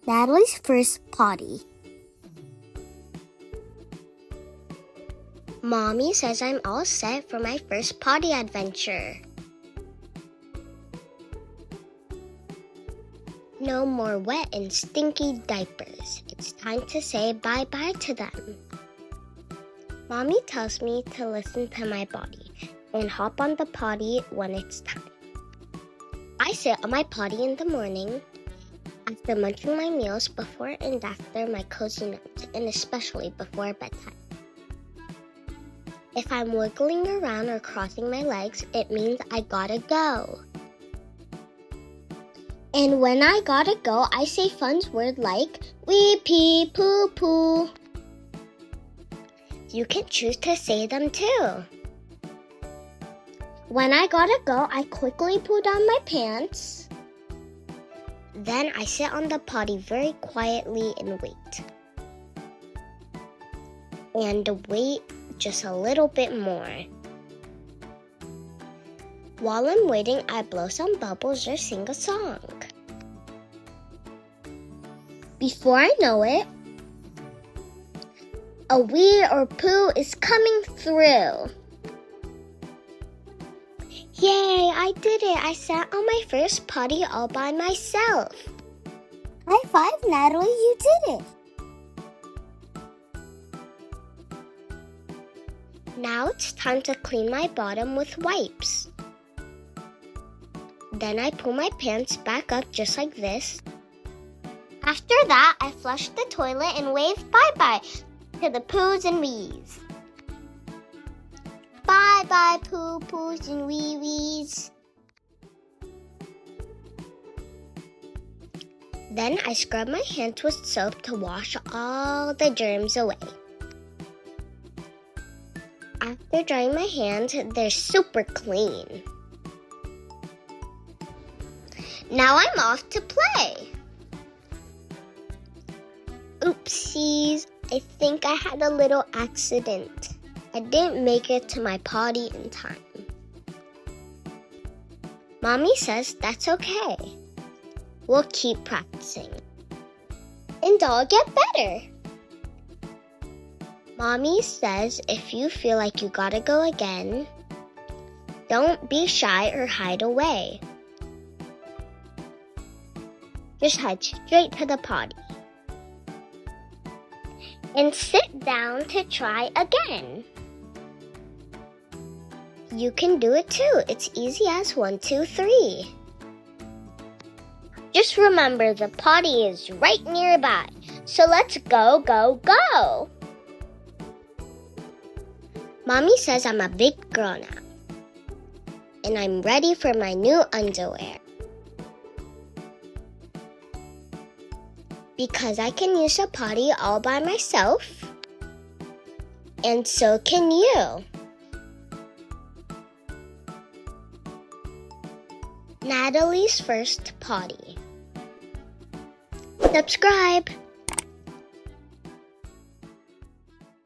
Natalie's first potty. Mommy says I'm all set for my first potty adventure. No more wet and stinky diapers. It's time to say bye-bye to them. Mommy tells me to listen to my body and hop on the potty when it's time. I sit on my potty in the morning, after munching my meals, before and after my cozy naps, and especially before bedtime. If I'm wiggling around or crossing my legs, it means I gotta go. And when I gotta go, I say fun words like wee, pee, poo, poo. You can choose to say them too. When I gotta go, I quickly pull down my pants. Then I sit on the potty very quietly and wait. And wait just a little bit more. While I'm waiting, I blow some bubbles or sing a song. Before I know it, a wee or poo is coming through. Yay, I did it! I sat on my first potty all by myself. High five, Natalie, you did it! Now it's time to clean my bottom with wipes. Then I pull my pants back up just like this. After that, I flush the toilet and wave bye-bye to the poos and wees. Bye-bye, poo-poos and wee-wees. Then I scrub my hands with soap to wash all the germs away. After drying my hands, they're super clean. Now I'm off to play. Oopsies, I think I had a little accident. I didn't make it to my potty in time. Mommy says that's okay. We'll keep practicing. And I'll get better. Mommy says if you feel like you gotta go again, don't be shy or hide away. Just head straight to the potty. And sit down to try again. You can do it too. It's easy as 1, 2, 3. Just remember the potty is right nearby. So let's go, go, go. Mommy says I'm a big girl now. And I'm ready for my new underwear. Because I can use a potty all by myself. And so can you. Natalie's first potty. Subscribe.